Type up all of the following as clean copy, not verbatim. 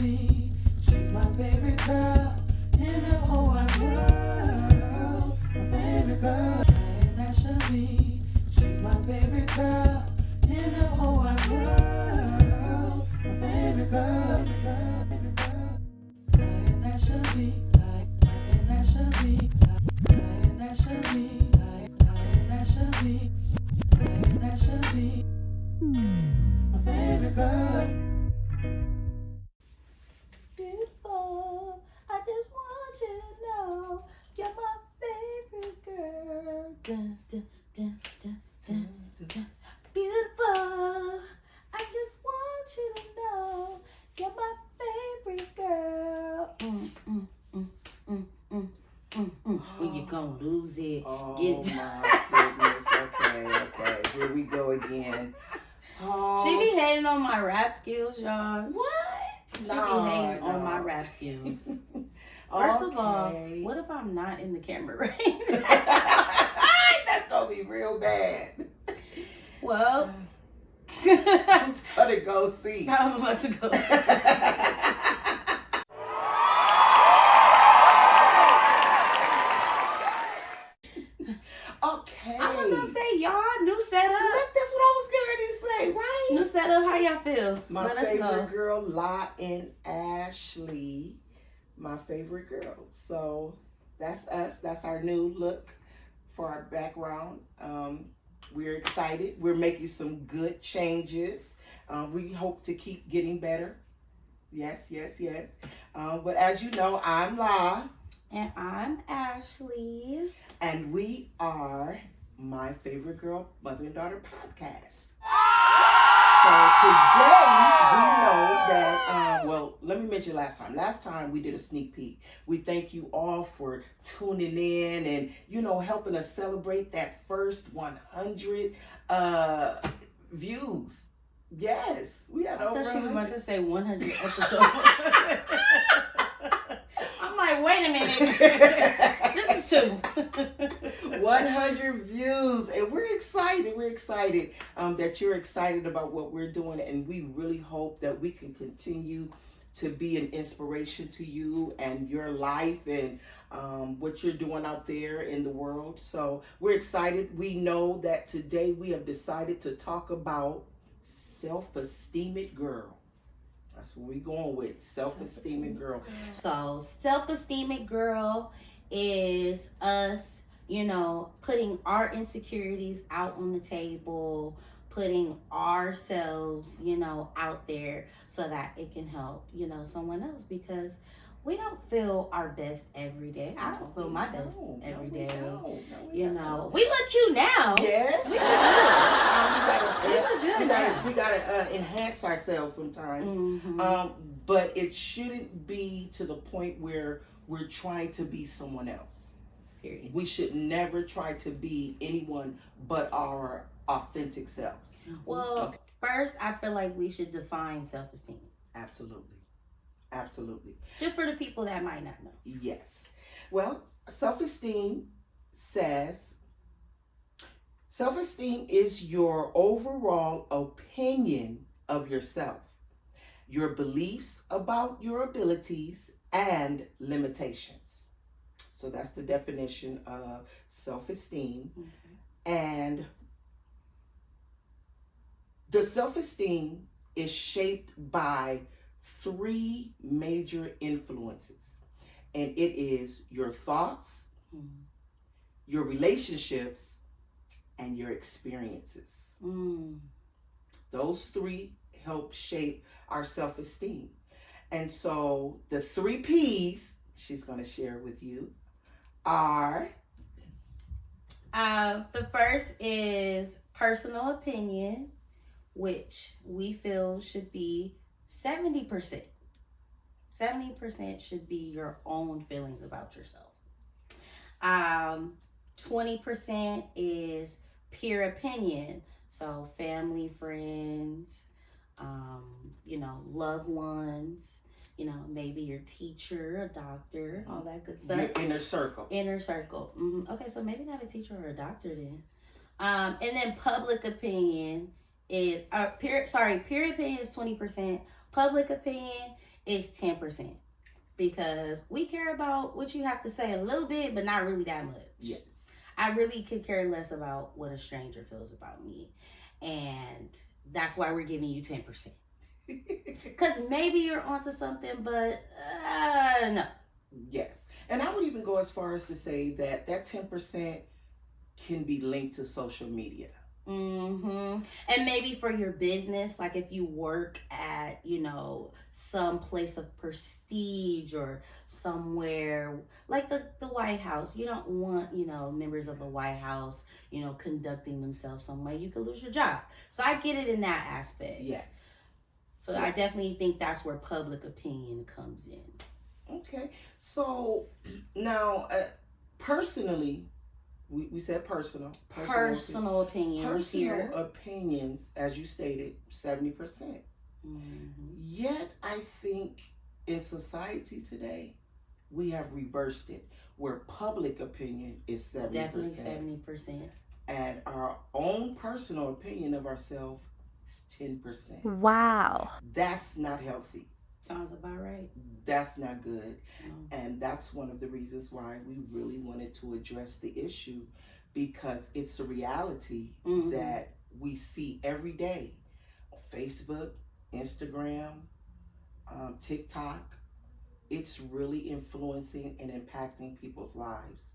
Pt1 She's my favorite girl in the whole wide world. My favorite girl. And Ashley, she's my favorite girl in the whole wide world. My favorite girl. And Ashley, and Ashley, and Ashley, and Ashley, and Ashley, my favorite girl. Beautiful, I just want you to know you're my favorite girl. Dun, dun, dun, dun, dun, dun. Beautiful, I just want you to know you're my favorite girl. When you gonna lose it? Oh Get it. my goodness. Okay. Here we go again. Oh, She be hating on my rap skills, y'all. What? She be hating on my rap skills. First of all, what if I'm not in the camera right now? That's gonna be real bad. Well, Who's gonna go see? I'm about to go. Okay. I was gonna say, y'all, new setup. That's what I was getting ready to say, right? New setup. How y'all feel? My Let us know. favorite girl, La and Ashley. My favorite girl. So that's us. That's our new look for our background. We're excited. We're making some good changes. We hope to keep getting better. Yes. But as you know, I'm La. And I'm Ashley. And we are My Favorite Girl Mother and Daughter Podcast. So today we know that, well, let me mention last time. Last time we did a sneak peek. We thank you all for tuning in and, helping us celebrate that first 100 views. Yes, we had over 100. I thought she was about to say 100 episodes. I'm like, wait a minute. This is 2. 100 views, and we're excited. We're excited that you're excited about what we're doing, and we really hope that we can continue to be an inspiration to you and your life and what you're doing out there in the world. So we're excited. We know that today we have decided to talk about Self Esteem-iTGirl. That's what we're going with. Self Esteem-iTGirl. So, Self Esteem-iTGirl is us, putting our insecurities out on the table, putting ourselves, out there so that it can help, someone else, because we don't feel our best every day. I don't feel my best every day. We look cute now. Yes. We look good. We gotta enhance ourselves sometimes. Mm-hmm. But it shouldn't be to the point where we're trying to be someone else. Period. We should never try to be anyone but our authentic selves. Well, first, I feel like we should define self-esteem. Absolutely. Just for the people that might not know. Yes. Well, self-esteem says, self-esteem is your overall opinion of yourself, your beliefs about your abilities and limitations. So that's the definition of self-esteem. Okay. And the self-esteem is shaped by 3 major influences, and it is your thoughts, your relationships, and your experiences. Those 3 help shape our self-esteem. And so the 3 P's she's going to share with you are... The first is personal opinion, which we feel should be 70%. 70% should be your own feelings about yourself. 20% is peer opinion. So family, friends, loved ones, maybe your teacher, a doctor, all that good stuff. Your inner circle. Okay, so maybe not a teacher or a doctor then. And then public opinion is, peer opinion is 20%. Public opinion is 10%. Because we care about what you have to say a little bit, but not really that much. Yes. I really could care less about what a stranger feels about me. And that's why we're giving you 10%. Because maybe you're onto something, but no. Yes. And I would even go as far as to say that 10% can be linked to social media. And maybe for your business, like if you work at, some place of prestige or somewhere like the White House, you don't want, members of the White House, conducting themselves some way. You could lose your job. So I get it in that aspect. Yes. So yes. I definitely think that's where public opinion comes in. Okay. So now, personally, we said personal opinions. Personal opinions, as you stated, 70%. Yet, I think in society today, we have reversed it, where public opinion is 70%. Definitely 70%. And our own personal opinion of ourselves is 10%. Wow. That's not healthy. Sounds about right. That's not good. And that's one of the reasons why we really wanted to address the issue, because it's a reality that we see every day on Facebook, Instagram, TikTok. It's really influencing and impacting people's lives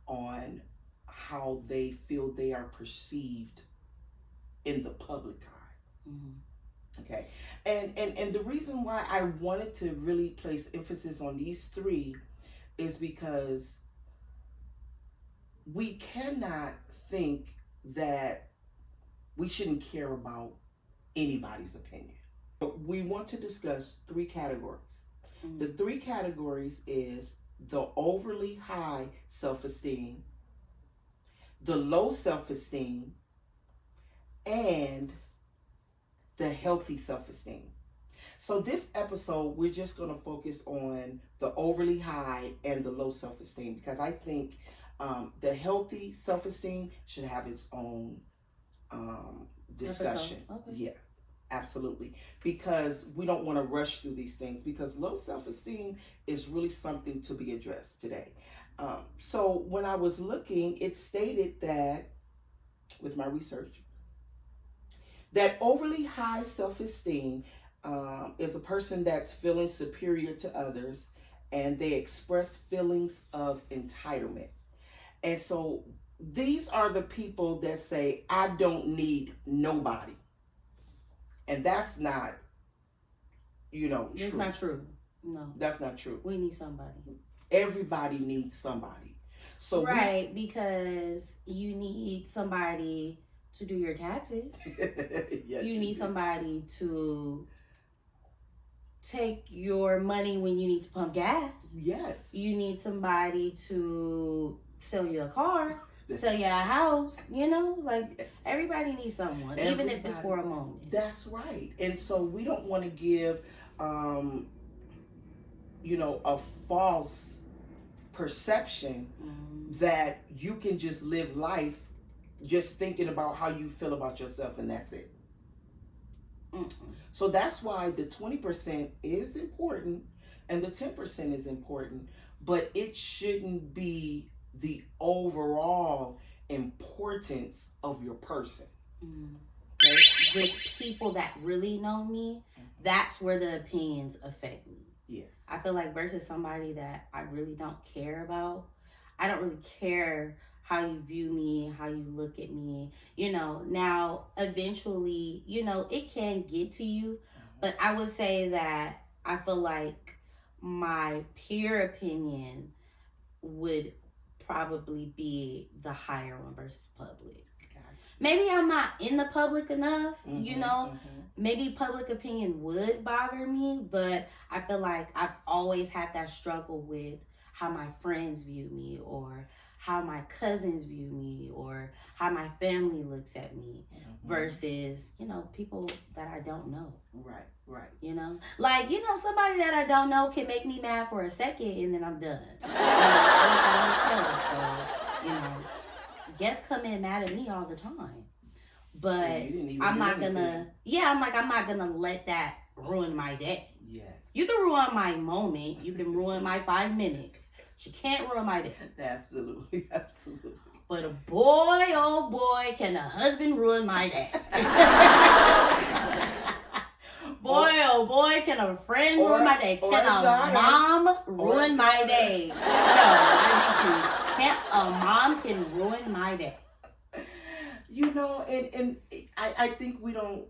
on how they feel they are perceived in the public eye. Okay. And the reason why I wanted to really place emphasis on these three is because we cannot think that we shouldn't care about anybody's opinion. But we want to discuss three categories. The three categories is the overly high self-esteem, the low self-esteem, and the healthy self-esteem. So this episode, we're just going to focus on the overly high and the low self-esteem, because I think the healthy self-esteem should have its own discussion. Okay. Yeah, absolutely. Because we don't want to rush through these things, because low self-esteem is really something to be addressed today. So when I was looking, it stated that, with my research, that overly high self-esteem is a person that's feeling superior to others, and they express feelings of entitlement. And so these are the people that say, I don't need nobody. And that's not, true. It's not true. No. That's not true. We need somebody. Everybody needs somebody. So right, because you need somebody to do your taxes. Yes, you need somebody to take your money when you need to pump gas. Yes. You need somebody to sell you a car, sell you a house, everybody needs someone, even if it's for a moment. That's right. And so we don't want to give, a false perception that you can just live life just thinking about how you feel about yourself, and that's it. So that's why the 20% is important and the 10% is important, but it shouldn't be the overall importance of your person. Okay? With people that really know me, that's where the opinions affect me. Yes. I feel like versus somebody that I really don't care about, I don't really care how you view me, how you look at me, now eventually, it can get to you, but I would say that I feel like my peer opinion would probably be the higher one versus public. Maybe I'm not in the public enough, maybe public opinion would bother me, but I feel like I've always had that struggle with how my friends view me, or how my cousins view me, or how my family looks at me versus, people that I don't know. Right. Somebody that I don't know can make me mad for a second and then I'm done. Guests come in mad at me all the time. But I'm not gonna let that ruin my day. Yes. You can ruin my moment. You can ruin my 5 minutes. But you can't ruin my day. Absolutely. Absolutely. But a boy, oh boy, can a husband ruin my day. Boy, oh boy, can a friend ruin my day. Can a mom ruin my day. No, I need you. A mom can ruin my day. You know, and I think we don't,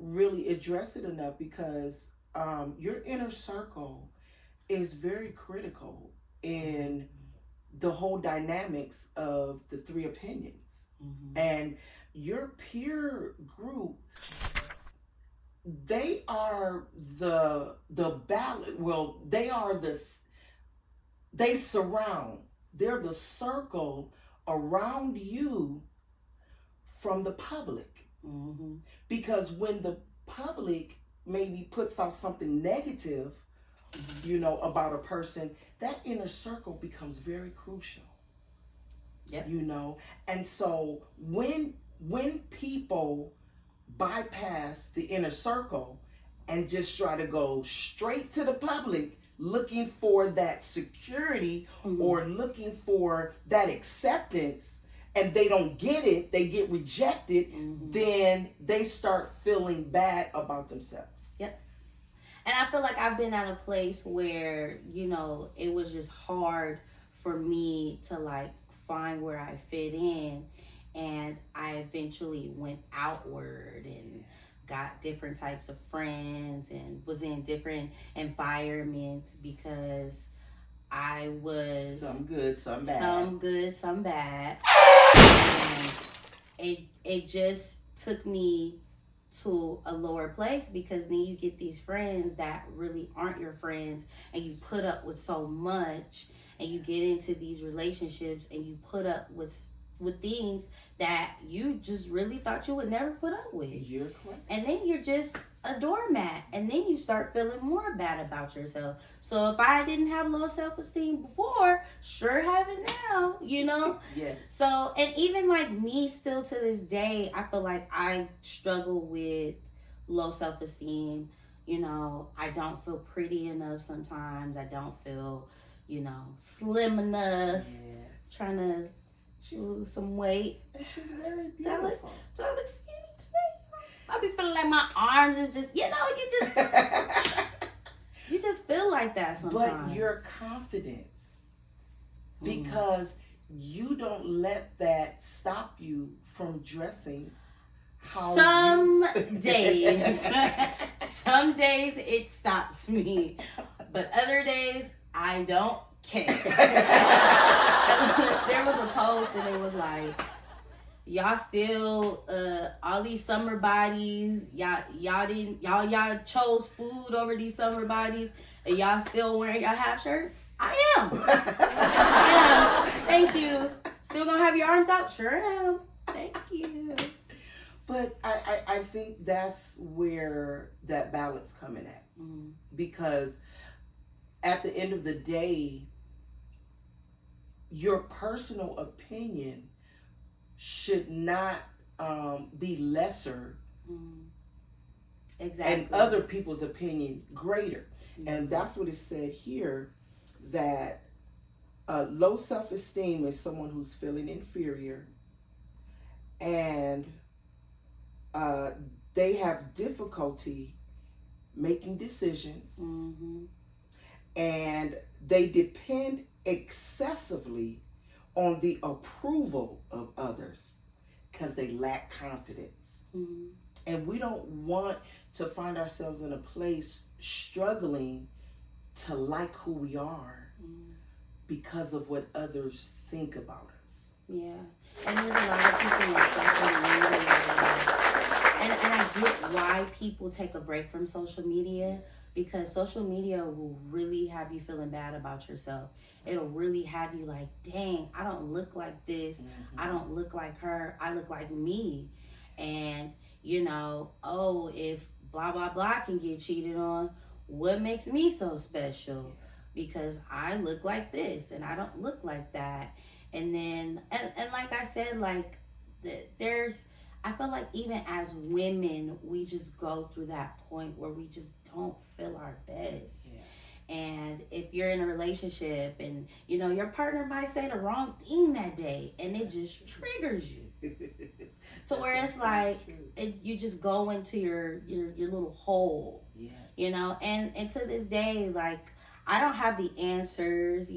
really address it enough because your inner circle is very critical in the whole dynamics of the 3 opinions. Mm-hmm. And your peer group, they are the ballot. Well, they surround. They're the circle around you from the public. Mm-hmm. Because when the public maybe puts out something negative, about a person, that inner circle becomes very crucial. Yep. And so when people bypass the inner circle and just try to go straight to the public looking for that security, mm-hmm. or looking for that acceptance, and they don't get it, they get rejected, mm-hmm. then they start feeling bad about themselves. Yep. And I feel like I've been at a place where, it was just hard for me to find where I fit in. And I eventually went outward and got different types of friends and was in different environments because I was... Some good, some bad. Some good, some bad. And it just took me to a lower place because then you get these friends that really aren't your friends and you put up with so much and you get into these relationships and you put up with things that you just really thought you would never put up with. You're correct. And then you're just a doormat and then you start feeling more bad about yourself. So if I didn't have low self-esteem before, sure have it now, Yes. So, and even me still to this day, I feel like I struggle with low self-esteem. I don't feel pretty enough sometimes. I don't feel, slim enough. Yes. Trying to lose some weight. And she's very beautiful. Do I look skinny today? I be feeling like my arms is just, you just feel like that sometimes. But your confidence, because you don't let that stop you from dressing how some days it stops me, but other days I don't care. There was a post and it was like, y'all still all these summer bodies, y'all chose food over these summer bodies and y'all still wearing y'all half shirts? I am. Thank you. Still gonna have your arms out? Sure am. Thank you. But I think that's where that balance coming at. Mm-hmm. Because at the end of the day, your personal opinion should not be lesser, exactly, and other people's opinion greater. Mm-hmm. And that's what it said here, that low self-esteem is someone who's feeling inferior, and they have difficulty making decisions, mm-hmm. and they depend excessively on the approval of others because they lack confidence. Mm-hmm. And we don't want to find ourselves in a place struggling to like who we are, because of what others think about us. Yeah. And there's a lot of people on social media. And I get why people take a break from social media, yes. Because social media will really have you feeling bad about yourself. It'll really have you like, dang, I don't look like this. Mm-hmm. I don't look like her. I look like me. And, if blah, blah, blah can get cheated on, what makes me so special? Because I look like this and I don't look like that. And then, and like I said, I feel like even as women, we just go through that point where we just don't feel our best. Yeah. And if you're in a relationship and your partner might say the wrong thing that day and it just triggers you to where it's like you just go into your little hole. Yeah. And to this day, like, I don't have the answers.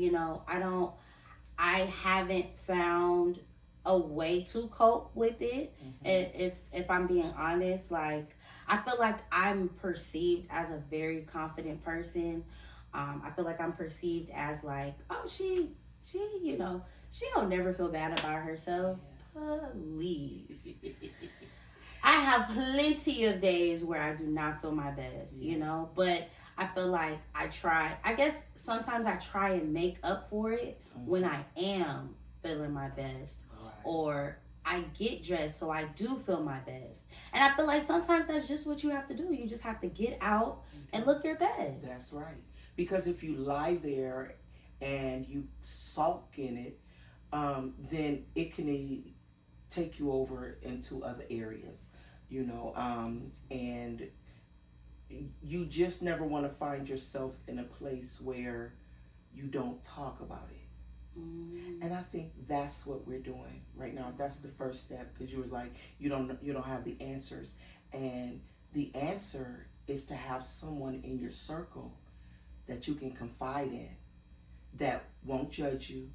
I haven't found a way to cope with it. If I'm being honest, like, I feel like I'm perceived as a very confident person. I feel like I'm perceived as like, oh, she don't never feel bad about herself. Please. I have plenty of days where I do not feel my best, but I feel like I guess sometimes I try and make up for it when I am feeling my best, or I get dressed so I do feel my best. And I feel like sometimes that's just what you have to do. You just have to get out and look your best. That's right. Because if you lie there and you sulk in it, then it can take you over into other areas, and you just never want to find yourself in a place where you don't talk about it. And I think that's what we're doing right now. That's the first step, because you were like, you don't have the answers, and the answer is to have someone in your circle that you can confide in, that won't judge you,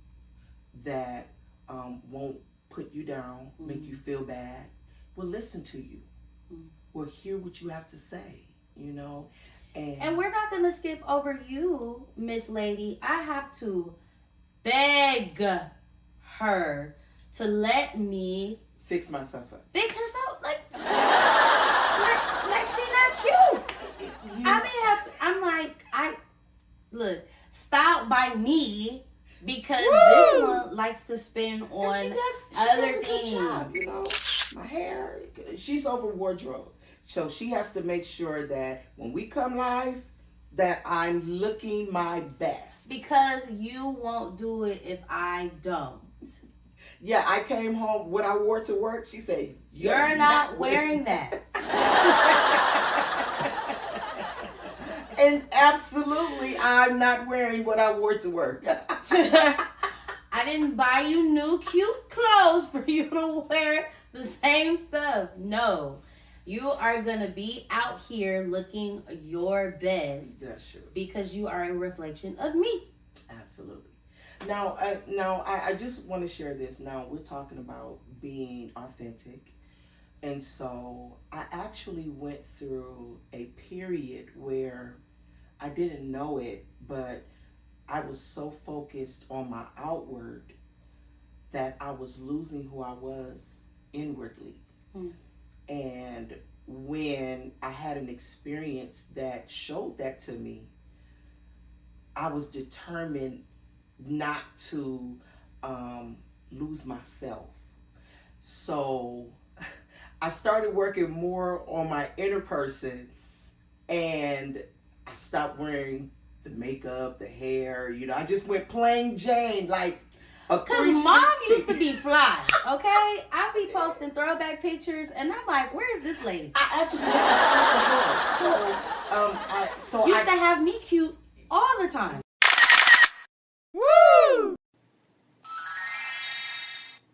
that won't put you down, make you feel bad, will listen to you, will hear what you have to say, And we're not going to skip over you, Miss Lady. I have to beg her to let me fix myself up. Fix herself? Like she not cute. I'm like, look, stop by me, because this one likes to spend on she other does a things. good job, my hair. She's over wardrobe, so she has to make sure that when we come live, that I'm looking my best. Because you won't do it if I don't. Yeah, I came home, what I wore to work, she said, You're not wearing that. And absolutely, I'm not wearing what I wore to work. I didn't buy you new cute clothes for you to wear the same stuff. No. You are going to be out here looking your best. That's true. Because you are a reflection of me. Absolutely. Now, I just want to share this. Now, we're talking about being authentic. And so I actually went through a period where I didn't know it, but I was so focused on my outward that I was losing who I was inwardly. And when I had an experience that showed that to me, I was determined not to lose myself. So I started working more on my inner person, and I stopped wearing the makeup, the hair, I just went plain Jane, like a 360. Because mom used to be fly, okay? I be posting throwback pictures, and I'm like, where is this lady? I actually went to school for her. So used to have me cute all the time. Woo!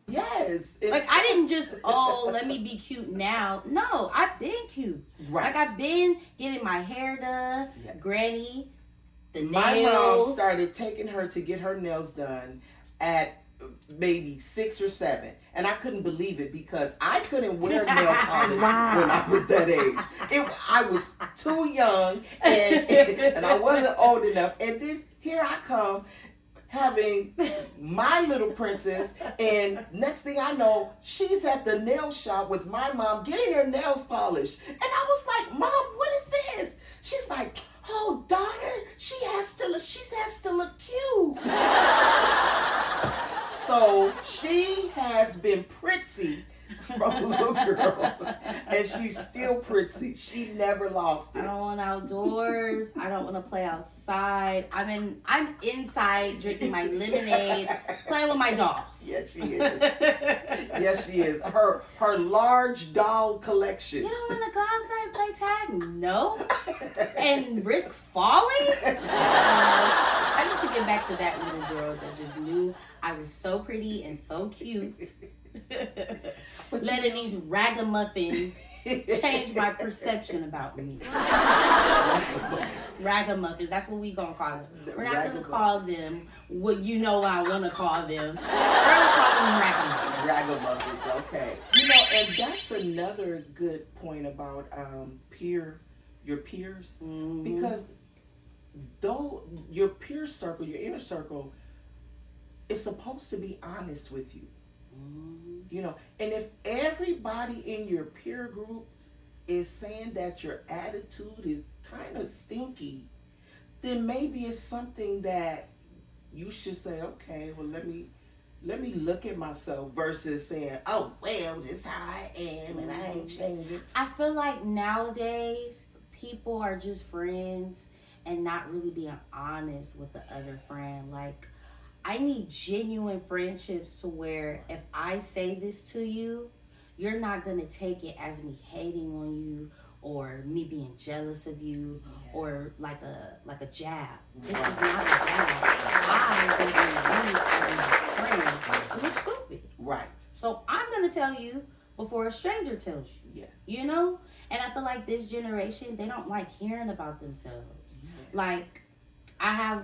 Yes. Like, I didn't just, let me be cute now. No, I've been cute. Right. Like, I've been getting my hair done, granny, the nails. My mom started taking her to get her nails done at maybe 6 or 7. And I couldn't believe it, because I couldn't wear nail polish when I was that age. I was too young, and I wasn't old enough. And then here I come, having my little princess, and next thing I know, she's at the nail shop with my mom getting her nails polished. And I was like, Mom, what is this? She's like, oh, daughter, she has to look cute. So she has been prissy from a little girl, and she's still pretty. accuracy. She never lost I it. don't want outdoors. I don't want to play outside. I'm inside drinking my lemonade, playing with my dolls. Yes, she is. Yes, she is. Her large doll collection. You don't want to go outside and play tag? No. And risk falling? I need to get back to that little girl that just knew I was so pretty and so cute. Letting these ragamuffins change my perception about me. Ragamuffins, that's what we gonna call them. We're not gonna call them what you know I wanna call them. We're gonna call them ragamuffins. Ragamuffins, okay. You know, and that's another good point about your peers. Mm-hmm. Because though your peer circle, your inner circle, is supposed to be honest with you. You know, and if everybody in your peer group is saying that your attitude is kind of stinky, then maybe it's something that you should say, okay, well, let me look at myself, versus saying, oh, well, this is how I am and I ain't changing. I feel like nowadays people are just friends and not really being honest with the other friend. Like, I need genuine friendships to where if I say this to you, you're not going to take it as me hating on you or me being jealous of you, or like a jab. This is not a jab. I don't want you as my friend to look stupid. Right. So I'm going to tell you before a stranger tells you. Yeah. You know? And I feel like this generation, they don't like hearing about themselves. Yeah. Like, I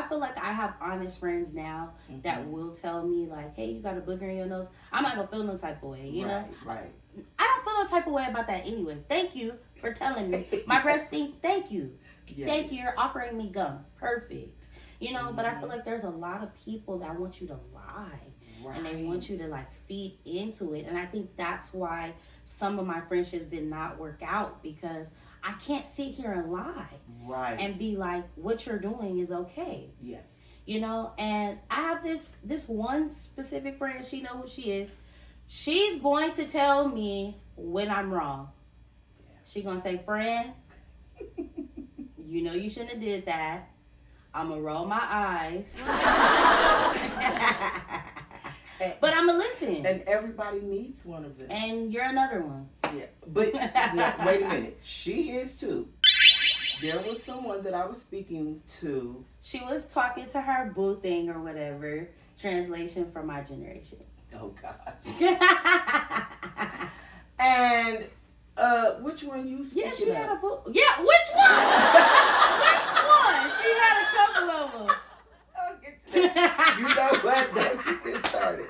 feel like I have honest friends now that will tell me, like, hey, you got a booger in your nose. I'm not gonna feel no type of way, you know? Right. I don't feel no type of way about that anyways. Thank you for telling me. My breath stink, thank you. Yeah. Thank you, you're offering me gum. Perfect. You know, but I feel like there's a lot of people that want you to lie. Right. And they want you to, like, feed into it. And I think that's why some of my friendships did not work out, because I can't sit here and lie. Right. And be like, what you're doing is okay. Yes. You know, and I have this one specific friend, she knows who she is. She's going to tell me when I'm wrong. Yeah. She's going to say, friend, you know you shouldn't have did that. I'm going to roll my eyes. But I'm going to listen. And everybody needs one of them. And you're another one. Yeah. But no, wait a minute. She is too. There was someone that I was speaking to. She was talking to her boo thing or whatever. Translation for my generation. Oh, gosh. And which one you speaking Yeah, she of? had a boo. Yeah, which one? Which one? She had a couple of them. I'll get to that. You know what? Don't you get started.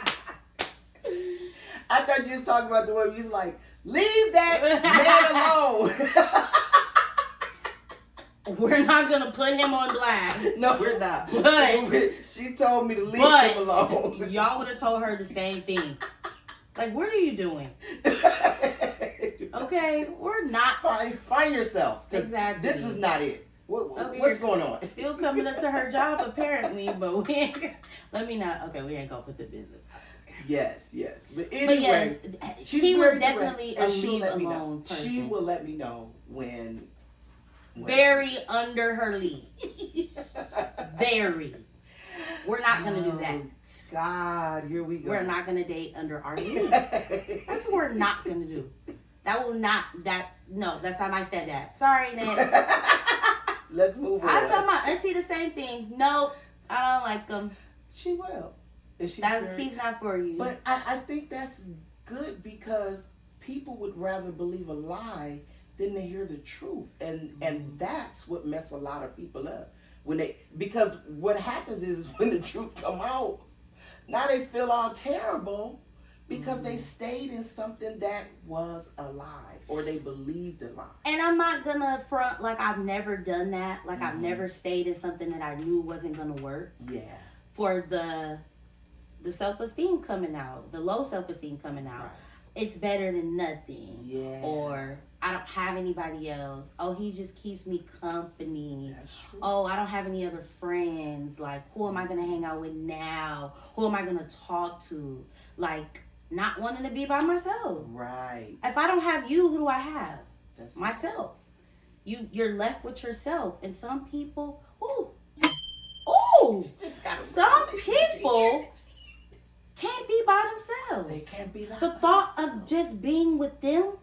I thought you was talking about the one you was like, leave that man alone. We're not going to put him on blast. No, we're not. But she told me to leave him alone. Y'all would have told her the same thing. Like, what are you doing? Okay, we're not. Find yourself. Exactly. This is not it. What's going on? Still coming up to her job, apparently, but let me not. Okay, we ain't going to put the business out there. Yes. But anyway, he was definitely a leave alone person. She will let me know when. Very under her lead. Very. We're not going to do that. God, here we go. We're not going to date under our lead. That's what we're not going to do. No, that's not my stepdad. Sorry, next. Let's move on. I told my auntie the same thing. No, I don't like him. She will. He's not for you. But I think that's good, because people would rather believe a lie than they hear the truth. And that's what messes a lot of people up. Because what happens is when the truth come out, now they feel all terrible because they stayed in something that was a lie, or they believed a lie. And I'm not gonna front like I've never done that. Like I've never stayed in something that I knew wasn't gonna work. Yeah. For the self-esteem coming out, the low self-esteem coming out. Right. It's better than nothing. Yeah. Or I don't have anybody else. Oh, he just keeps me company. That's true. Oh, I don't have any other friends. Like, who am I going to hang out with now? Who am I going to talk to? Like, not wanting to be by myself. Right. If I don't have you, who do I have? That's myself. You're left with yourself. And some people, some people can't be by themselves. They can't be the thought of just being with them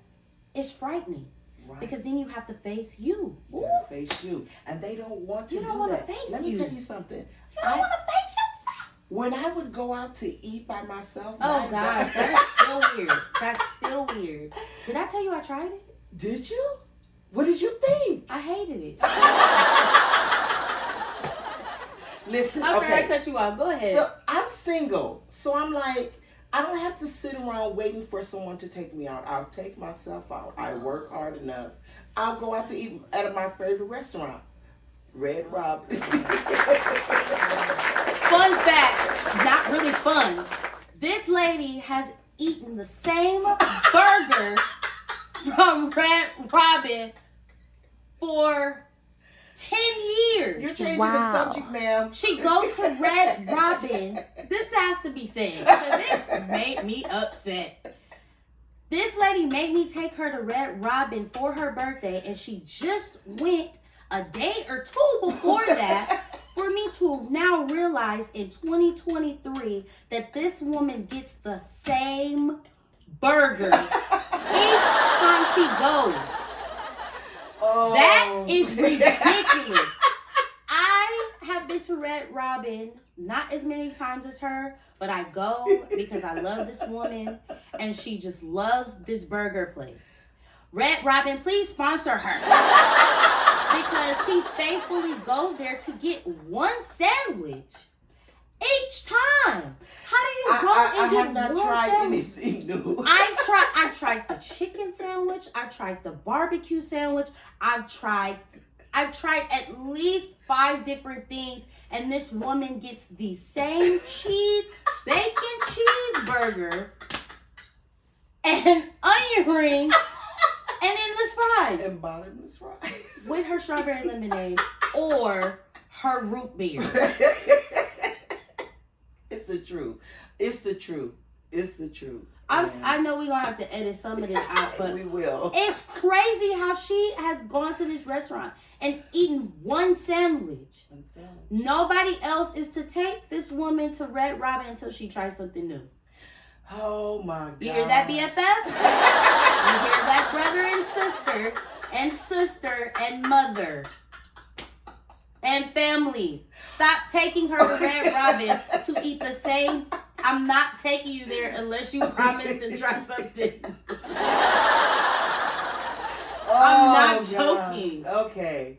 is frightening. Right. Because then you have to face you. You have to face you. And they don't want to do that. You don't want to face Let me tell you something. You don't want to face yourself. When I would go out to eat by myself. Oh, God. That's still weird. That's still weird. Did I tell you I tried it? Did you? What did you think? I hated it. Listen, I'm sorry I cut you off. Go ahead. So I'm single. So I'm like, I don't have to sit around waiting for someone to take me out. I'll take myself out. I work hard enough. I'll go out to eat at my favorite restaurant, Red Robin. Fun fact, not really fun. This lady has eaten the same burger from Red Robin for 10 years. You're changing the subject, ma'am. She goes to Red Robin. This has to be said because it made me upset. This lady made me take her to Red Robin for her birthday, and she just went a day or two before that for me to now realize in 2023 that this woman gets the same burger each time she goes. Oh. That is ridiculous. I have been to Red Robin not as many times as her, but I go because I love this woman and she just loves this burger place. Red Robin, please sponsor her because she faithfully goes there to get one sandwich each time. How do you go and get have not one tried sandwich? anything new. I tried the chicken sandwich. I tried the barbecue sandwich. I've tried at least 5 different things, and this woman gets the same bacon cheeseburger and onion ring and endless fries. And bottomless fries. With her strawberry lemonade or her root beer. It's the truth. It's the truth. It's the truth. I know we're going to have to edit some of this out, but we will. It's crazy how she has gone to this restaurant and eaten one sandwich. Nobody else is to take this woman to Red Robin until she tries something new. Oh my God. You hear that, BFF? You hear that, brother and sister and mother and family? Stop taking her to Red Robin to eat the same. I'm not taking you there unless you promise to try something. I'm not joking. Okay.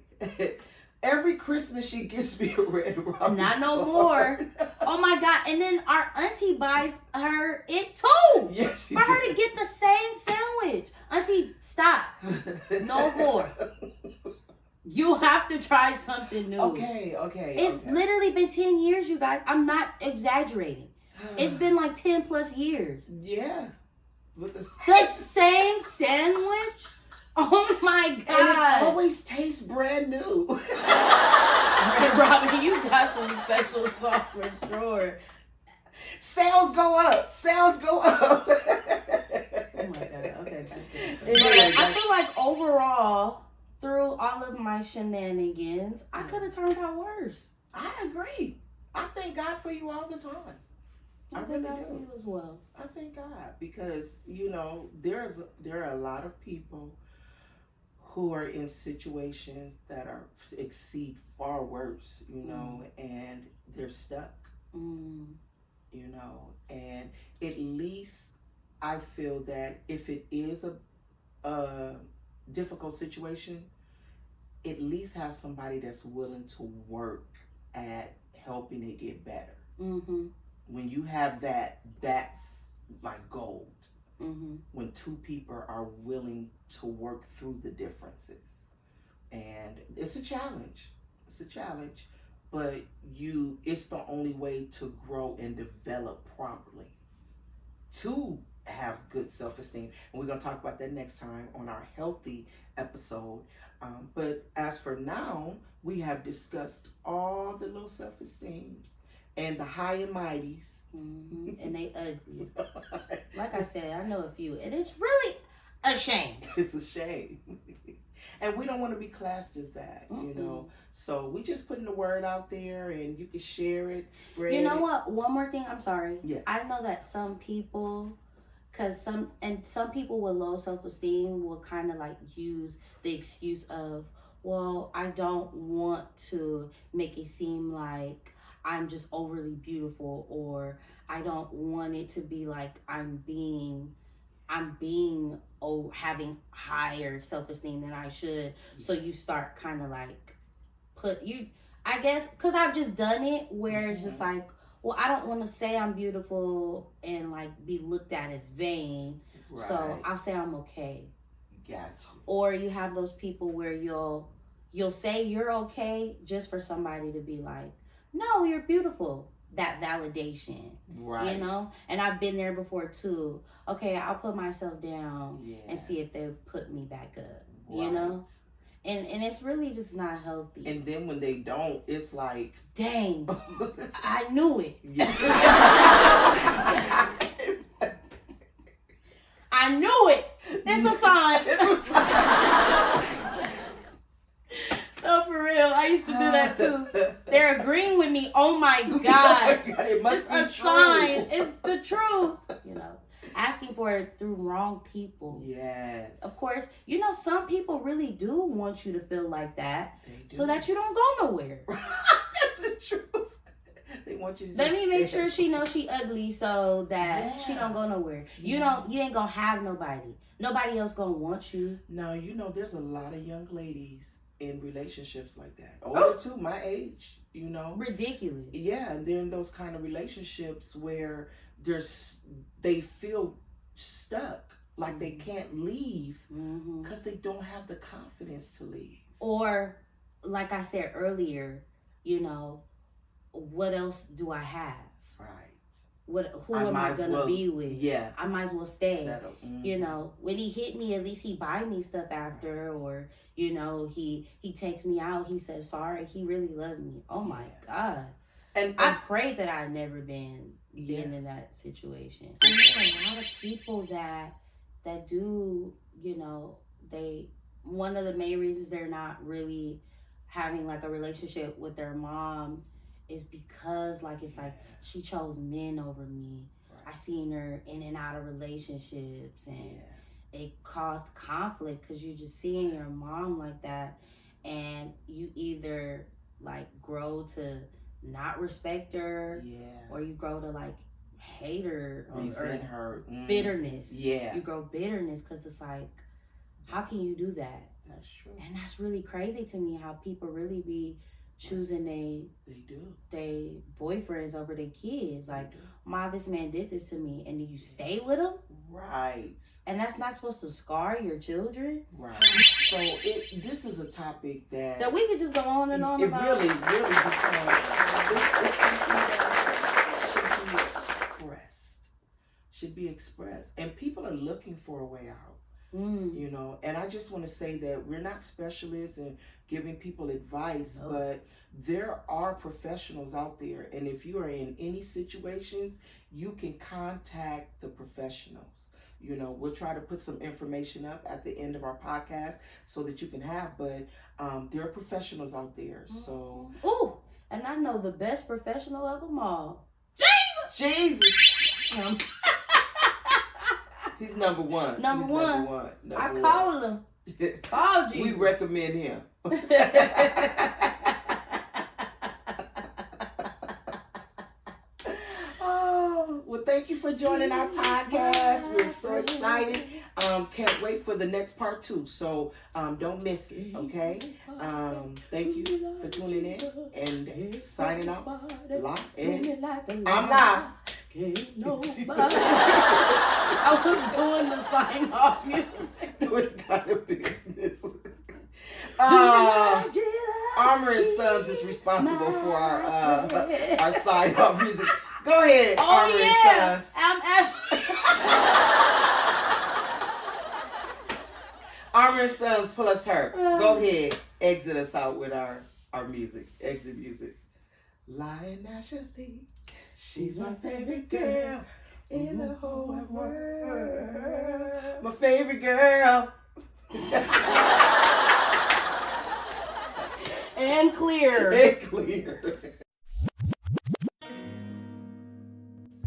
Every Christmas she gets me a Red Robin. Not no more. Oh my God. And then our auntie buys her it too. Yes, she for her to get the same sandwich. Auntie, stop. No more. You have to try something new. Okay. It's literally been 10 years, you guys. I'm not exaggerating. It's been like 10 plus years. Yeah. With the same sandwich? Oh my God. And it always tastes brand new. Red Robin, you got some special sauce for sure. Sales go up. Oh my God. Okay, back to this. I feel like overall, through all of my shenanigans, I could have turned out worse. I agree. I thank God for you all the time. I really do. You as well. I thank God because there are a lot of people who are in situations that exceed far worse, and they're stuck, and at least I feel that if it is a difficult situation, at least have somebody that's willing to work at helping it get better. Mm-hmm. When you have that, that's like gold. Mm-hmm. When 2 people are willing to work through the differences. And it's a challenge. But it's the only way to grow and develop properly. To have good self-esteem. And we're going to talk about that next time on our healthy episode. But as for now, we have discussed all the low self-esteems and the high and mighties. And they ugly. Like I said, I know a few, and it's really a shame. It's a shame. And we don't want to be classed as that, you know. So we just putting the word out there, and you can share it, spread it. You know what? One more thing. I'm sorry. Yes. I know that some people, some people with low self-esteem will kind of like use the excuse of, well, I don't want to make it seem like I'm just overly beautiful, or I don't want it to be like I'm having higher self-esteem than I should. So you start kind of like I guess, because I've just done it where it's just like, well, I don't want to say I'm beautiful and like be looked at as vain. Right. So I'll say I'm okay. Gotcha. Or you have those people where you'll say you're okay just for somebody to be like, no, you're beautiful. That validation. Right. You know? And I've been there before too. Okay, I'll put myself down and see if they'll put me back up. Right. You know? And it's really just not healthy. And then when they don't, it's like, dang, I knew it. I knew it. It's a sign. No, for real. I used to do that too. They're agreeing with me. Oh my God. It must be a sign. It's the truth. You know, asking for it through wrong people. Yes. Of course, you know, some people really do want you to feel like that so that you don't go nowhere. That's the truth. They want you to let me make sure she knows she ugly so that she don't go nowhere. You ain't gonna have nobody. Nobody else gonna want you. No, you know, there's a lot of young ladies in relationships like that. Older too, my age, you know. Ridiculous. Yeah, and they're in those kind of relationships where they feel stuck, like they can't leave because they don't have the confidence to leave. Or, like I said earlier, you know, what else do I have? Right. Who am I gonna be with? Yeah. I might as well stay. You know, when he hit me, at least he buy me stuff after, or you know, he takes me out. He says sorry. He really loved me. Oh my God. And I prayed that I'd never been in that situation. I know a lot of people that do, you know, one of the main reasons they're not really having like a relationship with their mom is because like it's like she chose men over me. Right. I seen her in and out of relationships, and it caused conflict because you're just seeing your mom like that, and you either like grow to not respect her, or you grow to like hate her, resent her, bitterness. You grow bitterness because it's like, how can you do that? That's true. And that's really crazy to me how people really be choosing they boyfriends over their kids. Like, Ma, this man did this to me, and do you stay with him? Right. And that's not supposed to scar your children. Right. So this is a topic that we could just go on and on about. It really it's something that should be expressed, and people are looking for a way out. You know, and I just want to say that we're not specialists in giving people advice, but there are professionals out there, and if you are in any situations, you can contact the professionals. You know, we'll try to put some information up at the end of our podcast so that you can have, but there are professionals out there. So, and I know the best professional of them all. Jesus. He's number one. Number one. I call him. Call Jesus. We recommend him. Well, thank you for joining our podcast. We're so excited. Can't wait for the next part 2. So don't miss it, okay? Thank you for tuning in and signing off. I'm not. I was doing the sign off music. What kind of business? Armour and Sons is responsible for our sign off music. Go ahead, Armour and Sons. I'm Ashley. Armour and Sons plus her. Go ahead, exit us out with our music. Exit music. Lion Ashley, she's my favorite girl in the whole wide world. My favorite girl. And clear. And clear.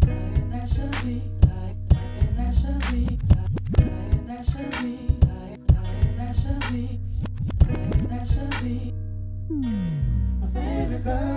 Lion Ashley, Lion Ashley, Lion Ashley, Lion Ashley, Lion Ashley, my favorite girl.